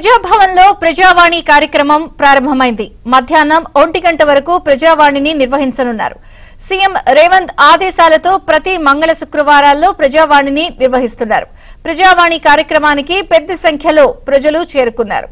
ప్రజాభవన్లో ప్రజావాణి కార్యక్రమం ప్రారంభమైంది. మధ్యాహ్నం 1 గంట వరకు ప్రజావాణిని నిర్వహించనున్నారు. సీఎం రేవంత్ ఆదేశాలతో ప్రతి మంగళ శుక్రవారాల్లో ప్రజావాణిని నిర్వహిస్తున్నారు. ప్రజావాణి కార్యక్రమానికి పెద్ద సంఖ్యలో ప్రజలు చేరుకున్నారు.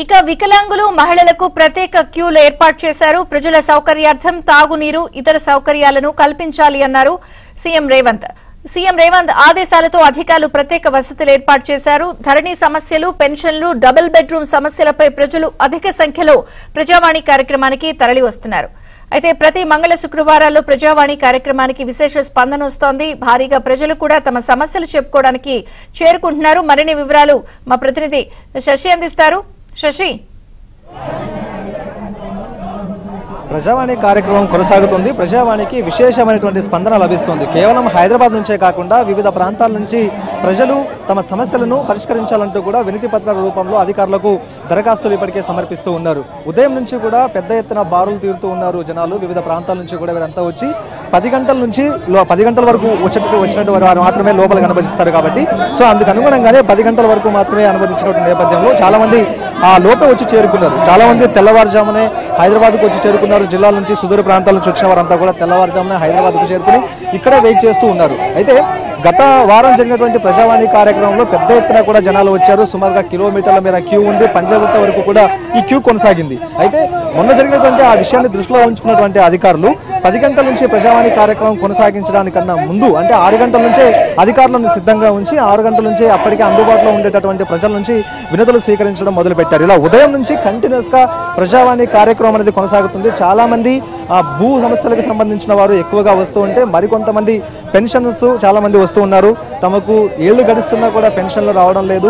ఇక వికలాంగులు మహిళలకు ప్రత్యేక క్యూలు ఏర్పాటు చేశారు. ప్రజల సౌకర్యార్థం తాగునీరు ఇతర సౌకర్యాలను కల్పించాలి అన్నారు సీఎం రేవంత్. సీఎం రేవంత్ ఆదేశాలతో అధికారులు ప్రత్యేక వసతులు ఏర్పాటు చేశారు. ధరణి సమస్యలు, పెన్షన్లు, డబుల్ బెడ్రూమ్ సమస్యలపై ప్రజలు అధిక సంఖ్యలో ప్రజావాణి కార్యక్రమానికి తరలి వస్తున్నారు. అయితే ప్రతి మంగళ శుక్రవారాల్లో ప్రజావాణి కార్యక్రమానికి విశేష స్పందన వస్తోంది. భారీగా ప్రజలు కూడా తమ సమస్యలు చెప్పుకోవడానికి చేరుకుంటున్నారు. మరిన్ని వివరాలు మా ప్రతినిధి శశి అందిస్తారు. శశి, ప్రజావాణి కార్యక్రమం కొనసాగుతుంది. ప్రజావాణికి విశేషమైనటువంటి స్పందన లభిస్తుంది. కేవలం హైదరాబాద్ నుంచే కాకుండా వివిధ ప్రాంతాల నుంచి ప్రజలు తమ సమస్యలను పరిష్కరించాలంటూ కూడా వినతి పత్రాల రూపంలో అధికారులకు దరఖాస్తులు ఇప్పటికే సమర్పిస్తూ ఉన్నారు. ఉదయం నుంచి కూడా పెద్ద ఎత్తున బారులు తీరుతూ ఉన్నారు జనాలు. వివిధ ప్రాంతాల నుంచి కూడా వీరంతా వచ్చి 10 గంటల వరకు వచ్చినట్టు వారు మాత్రమే లోపల అనుమతిస్తారు. కాబట్టి సో అందుకు అనుగుణంగానే 10 గంటల వరకు మాత్రమే అనుమతించినటువంటి నేపథ్యంలో చాలా మంది ఆ లోపల వచ్చి చేరుకున్నారు. చాలా మంది తెల్లవారుజామునే హైదరాబాద్కు వచ్చి చేరుకున్నారు. జిల్లాల నుంచి సుదూర ప్రాంతాల నుంచి వచ్చిన వారంతా కూడా తెల్లవారుజామున హైదరాబాద్కు చేరుకుని ఇక్కడే వెయిట్ చేస్తూ ఉన్నారు. అయితే గత వారం జరిగినటువంటి ప్రజావాణి కార్యక్రమంలో పెద్ద ఎత్తున కూడా జనాలు వచ్చారు. సుమారుగా కిలోమీటర్ల మేర క్యూ ఉంది. పంజాగుట్ట వరకు కూడా ఈ క్యూ కొనసాగింది. అయితే మొన్న జరిగినటువంటి ఆ విషయాన్ని దృష్టిలో ఉంచుకున్నటువంటి అధికారులు 10 గంటల నుంచి ప్రజావాణి కార్యక్రమం కొనసాగించడానికన్నా ముందు అంటే 6 గంటల నుంచే అధికారులను సిద్ధంగా ఉంచి 6 గంటల నుంచే అప్పటికే అందుబాటులో ఉండేటటువంటి ప్రజల నుంచి వినతులు స్వీకరించడం మొదలుపెట్టారు. ఇలా ఉదయం నుంచి కంటిన్యూస్ గా ప్రజావాణి కార్యక్రమం అనేది కొనసాగుతుంది. చాలా మంది భూ సమస్యలకు సంబంధించిన వారు ఎక్కువగా వస్తూ ఉంటే మరికొంతమంది పెన్షన్స్ చాలా మంది వస్తూ ఉన్నారు. తమకు ఏళ్లు గడుస్తున్నా కూడా పెన్షన్లు రావడం లేదు.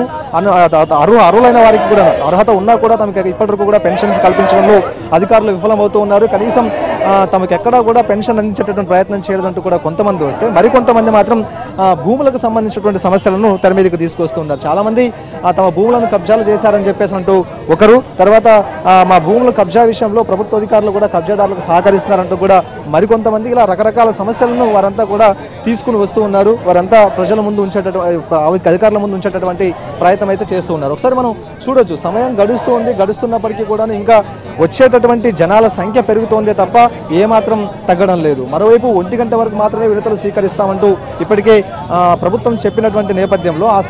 అర్హులైన వారికి కూడా అర్హత ఉన్నా కూడా తమకు ఇప్పటివరకు కూడా పెన్షన్స్ కల్పించడంలో అధికారులు విఫలమవుతూ ఉన్నారు. కనీసం తమకు ఎక్కడా కూడా పెన్షన్ అందించేటటువంటి ప్రయత్నం చేయడంటూ కూడా కొంతమంది వస్తే మరికొంతమంది మాత్రం భూములకు సంబంధించినటువంటి సమస్యలను తెర మీదకి తీసుకొస్తున్నారు. చాలా మంది తమ భూములను కబ్జాలు చేశారని చెప్పేసి అంటూ ఒకరు, తర్వాత మా భూముల కబ్జా విషయంలో ప్రభుత్వ అధికారులు కూడా కబ్జాదారులకు సహకరిస్తున్నారంటూ కూడా మరికొంతమంది ఇలా రకరకాల సమస్యలను వారంతా కూడా తీసుకుని వస్తూ ఉన్నారు. వారంతా ప్రజల ముందు అధికారుల ముందు ఉంచేటటువంటి ప్రయత్నం అయితే చేస్తూ ఉన్నారు. ఒకసారి మనం చూడొచ్చు, సమయం గడుస్తున్నప్పటికీ కూడా ఇంకా వచ్చేటటువంటి జనాల సంఖ్య పెరుగుతోందే తప్ప ఏమాత్రం తగ్గడం లేదు. మరోవైపు 1 గంట వరకు మాత్రమే వినతులు స్వీకరిస్తామంటూ ఇప్పటికే ప్రభుత్వం చెప్పినటువంటి నేపథ్యంలో ఆ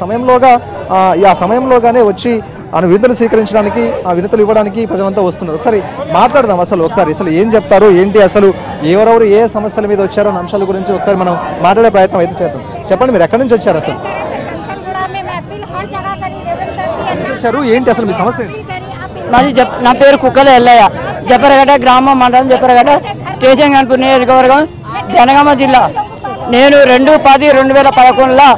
సమయంలోగానే వచ్చి వినతులు స్వీకరించడానికి వినతులు ఇవ్వడానికి ప్రజలంతా వస్తున్నారు. ఒకసారి మాట్లాడదాం. అసలు ఏం చెప్తారు, ఏంటి, అసలు ఎవరెవరు ఏ సమస్యల మీద వచ్చారో అన్న అంశాల గురించి ఒకసారి మనం మాట్లాడే ప్రయత్నం అయితే చేద్దాం. చెప్పండి, మీరు ఎక్కడి నుంచి వచ్చారు, అసలు వచ్చారు, ఏంటి అసలు మీ సమస్య? నా పేరు కుక్కల ఎల్లయ్య, జపరగడ్డ గ్రామం, మండలం జపరగడ్డ, స్టేషన్ కనుపూర్ నియోజకవర్గం, జనగామ జిల్లా. నేను 2/10/2011లో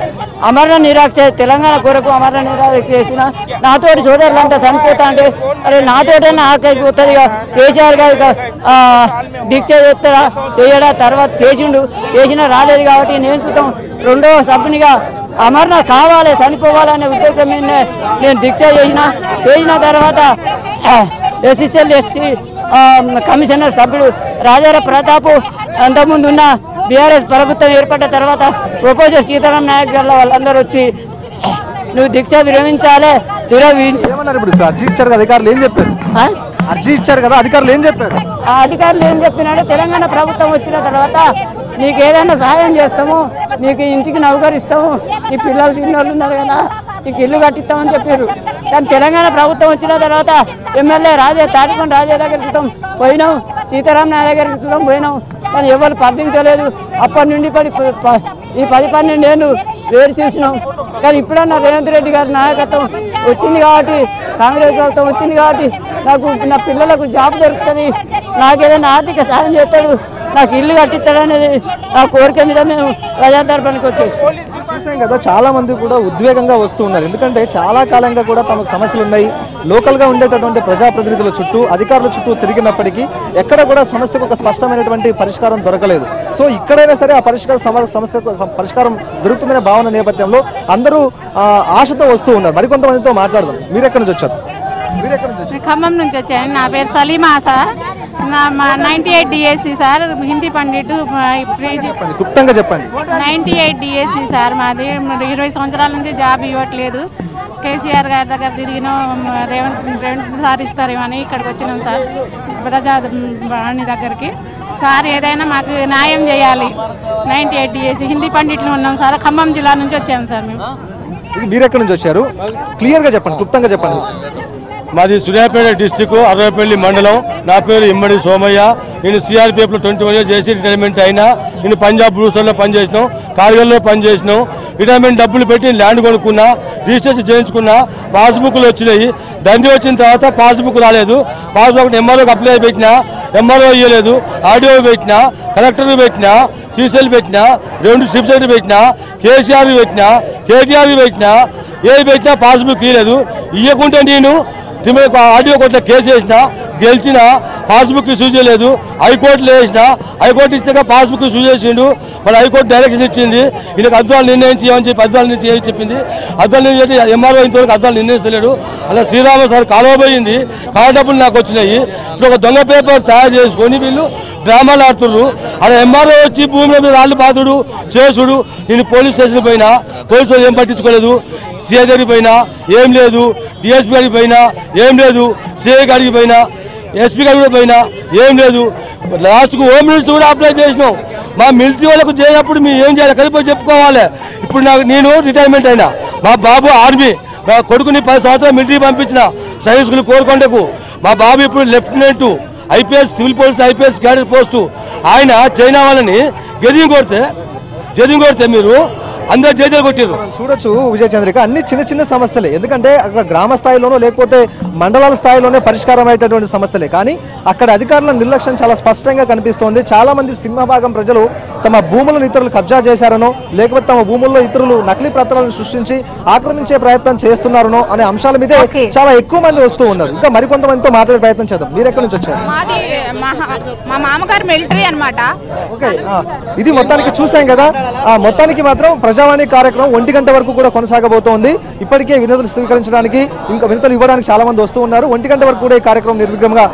అమరణ నిరాక్ష తెలంగాణ కొరకు అమరణ నిరాక్ష చేసిన నాతోటి సోదరులంతా చనిపోతా అంటే అరే నాతోటే ఆఖరికి వస్తుంది. కేసీఆర్ గారు దీక్ష చేయడా తర్వాత చేసినా రాలేదు. కాబట్టి నేను చూద్దాం 2వ సభ్యునిగా అమరణ కావాలి, చనిపోవాలనే ఉద్దేశం మీద నేను దీక్ష చేసిన తర్వాత ఎస్ఎస్ఎల్ ఎస్సీ కమిషనర్ సభ్యుడు రాజార ప్రతాప్, అంతకుముందు ఉన్న బీఆర్ఎస్ ప్రభుత్వం ఏర్పడ్డ తర్వాత ప్రొఫెసర్ సీతారాం నాయక్ గారు వాళ్ళందరూ వచ్చి నువ్వు దీక్ష విరమించాలి. అర్జీ ఇచ్చారు కదా అధికారులు, ఏం చెప్పారు? అర్జీ ఇచ్చారు కదా అధికారులు, ఏం చెప్పారు? ఆ అధికారులు ఏం చెప్తున్నాడు, తెలంగాణ ప్రభుత్వం వచ్చిన తర్వాత నీకు ఏదైనా సహాయం చేస్తాము, నీకు ఇంటికి నౌకరిస్తాము, నీ పిల్లలు చిన్నోళ్ళు ఉన్నారు కదా నీకు ఇల్లు కట్టిస్తామని చెప్పారు. కానీ తెలంగాణ ప్రభుత్వం వచ్చిన తర్వాత ఎమ్మెల్యే తాటికొండ రాజే దగ్గరికి పోయినాం, సీతారాం నాయక్ దగ్గరికి పోయినాం, కానీ ఎవరు స్పందించలేదు. అప్పటి నుండి ఈ 10-12 ఏళ్ళు వేరు చూసినాం. కానీ ఇప్పుడన్నా రేవంత్ రెడ్డి గారి నాయకత్వం వచ్చింది కాబట్టి, కాంగ్రెస్ ప్రభుత్వం వచ్చింది కాబట్టి నాకు నా పిల్లలకు జాబ్ దొరుకుతుంది, నాకు ఏదైనా ఆర్థిక సాయం చేస్తాడు, నాకు ఇల్లు కట్టిస్తాడనేది నా కోరిక మీద మేము ప్రజాదర్పణకి వచ్చేసి చూసాం కదా, చాలా మంది కూడా ఉద్వేగంగా వస్తూ ఉన్నారు. ఎందుకంటే చాలా కాలంగా కూడా తమకు సమస్యలు ఉన్నాయి. లోకల్గా ఉండేటటువంటి ప్రజాప్రతినిధుల చుట్టూ, అధికారుల చుట్టూ తిరిగినప్పటికీ ఎక్కడ కూడా సమస్యకు ఒక స్పష్టమైనటువంటి పరిష్కారం దొరకలేదు. సో ఇక్కడైనా సరే ఆ సమస్యకు పరిష్కారం దొరుకుతుందనే భావన నేపథ్యంలో అందరూ ఆశతో వస్తూ ఉన్నారు. మరికొంతమందితో మాట్లాడదాం. మీరు ఎక్కడి నుంచి వచ్చారు? ఖమ్మం నుంచి వచ్చాను. నా పేరు సలీమా సార్. నా 98 డిఎస్సి సార్, హిందీ పండిట్. క్లుప్తంగా చెప్పండి. 98 డిఎస్సి సార్ మాది. 20 సంవత్సరాల నుంచి జాబ్ ఇవ్వట్లేదు. కేసీఆర్ గారి దగ్గర తిరిగినాం, రేవంత్ సార్ ఇస్తారేమని ఇక్కడికి వచ్చినాం సార్, ప్రజావాణి దగ్గరికి. సార్ ఏదైనా మాకు న్యాయం చేయాలి. 98 డిఎస్సి హిందీ పండిట్లు ఉన్నాం సార్. ఖమ్మం జిల్లా నుంచి వచ్చాము సార్ మేము. మీరు ఎక్కడి నుంచి వచ్చారు? క్లియర్గా చెప్పండి, క్లుప్తంగా చెప్పండి. మాది సూర్యాపేట డిస్టిక్, అరవైపల్లి మండలం. నా పేరు ఇమ్మడి సోమయ్య. నేను సిఆర్పిఎఫ్లో 21 ఇయర్స్ చేసి రిటైర్మెంట్ అయినా. నేను పంజాబ్ బ్రూస్టర్లో పనిచేసినాం, కార్గిల్లో పనిచేసినాం. రిటైర్మెంట్ డబ్బులు పెట్టి ల్యాండ్ కొనుక్కున్నా, రిజిస్ట్రేషన్ చేయించుకున్నా. పాస్బుక్లు వచ్చినాయి. దండి వచ్చిన తర్వాత పాస్బుక్ రాలేదు. పాస్బుక్ ఎంఆర్ఓకి అప్లై పెట్టినా, ఎంఆర్ఓ ఇవ్వలేదు. ఆర్డీఓ పెట్టినా, కలెక్టర్ పెట్టినా, సీసీఎల్ పెట్టినా, 2 సిప్ సెక్రటరీ పెట్టినా, కేసీఆర్ పెట్టినా, కేటీఆర్ పెట్టినా, ఏది పెట్టినా పాస్బుక్ ఇవ్వలేదు. ఇవ్వకుంటే నేను ఆర్డీఓ కోర్టులో కేసు వేసిన, గెలిచిన, పాస్బుక్ ఇష్యూ చేయలేదు. హైకోర్టులో వేసిన, హైకోర్టు ఇచ్చాక పాస్బుక్ ఇష్యూ చేసిండు. మళ్ళీ హైకోర్టు డైరెక్షన్ ఇచ్చింది, వీళ్ళకి అద్దాలు నిర్ణయించి ఏమని చెప్పి అద్దాలు నిర్ణయించి చెప్పింది. అద్దాలు నిర్ణయించి ఎంఆర్ఓ ఇంతవరకు అద్దాలు నిర్ణయించలేడు. అలా శ్రీరామ సార్ కాలువ పోయింది, కాల డబ్బులు నాకు వచ్చినాయి. ఇప్పుడు ఒక దొంగ పేపర్ తయారు చేసుకొని వీళ్ళు డ్రామాలు ఆడుతున్నారు. అలా ఎంఆర్ఓ వచ్చి భూమిలో మీద రాళ్ళు పాతుడు చేసుడు. నేను పోలీస్ స్టేషన్ పోయినా, పోలీసులు ఏం పట్టించుకోలేదు. సిఐ దగ్గరికి పోయినా ఏం లేదు, డిఎస్పీ గారికి పోయినా ఏం లేదు, సిఐ గారికి పోయినా, ఎస్పీ గారికి పోయినా ఏం లేదు. లాస్ట్కు హోమ్ మినిస్టర్ కూడా అప్లై చేసినాం. మా మిలిటరీ వాళ్ళకు చేయనప్పుడు మేము ఏం చేయాలి, కలిపి చెప్పుకోవాలి. ఇప్పుడు నేను రిటైర్మెంట్ అయినా. మా బాబు ఆర్మీ, మా కొడుకుని 10 సంవత్సరాలు మిలిటరీ పంపించిన సైనిక్ స్కూల్ కోరుకొండకు. మా బాబు ఇప్పుడు lieutenant, IPS, civil police IPS cadre post. ఆయన చైనా వాళ్ళని గెదింగ్ కొడితే మీరు అందరు జైలు కొట్టారు. చూడొచ్చు విజయ చంద్రిక, అన్ని చిన్న చిన్న సమస్యలే. ఎందుకంటే అక్కడ గ్రామ స్థాయిలోనో లేకపోతే మండలాల స్థాయిలోనే పరిష్కారం అయ్యేటటువంటి సమస్యలే. కానీ అక్కడ అధికారుల నిర్లక్ష్యం చాలా స్పష్టంగా కనిపిస్తోంది. చాలా మంది సింహభాగం ప్రజలు తమ భూములను ఇతరులు కబ్జా చేశారనో, లేకపోతే తమ భూముల్లో ఇతరులు నకిలీ పత్రాలను సృష్టించి ఆక్రమించే ప్రయత్నం చేస్తున్నారనో అనే అంశాల మీదే చాలా ఎక్కువ మంది వస్తూ ఉన్నారు. ఇంకా మరికొంతమందితో మాట్లాడే ప్రయత్నం చేద్దాం. మీరు ఎక్కడి నుంచి వచ్చారు? మా మామగారు మిలిటరీ అన్నమాట. ఓకే, ఇది మొత్తానికి చూసాం కదా. మొత్తానికి మాత్రం ప్రజావాణి కార్యక్రమం 1 గంట వరకు కూడా కొనసాగబోతోంది. ఇప్పటికే వినతులు స్వీకరించడానికి, ఇంకా వినతులు ఇవ్వడానికి చాలా మంది వస్తూ ఉన్నారు. 1 గంట వరకు కూడా ఈ కార్యక్రమం నిర్విఘ్నంగా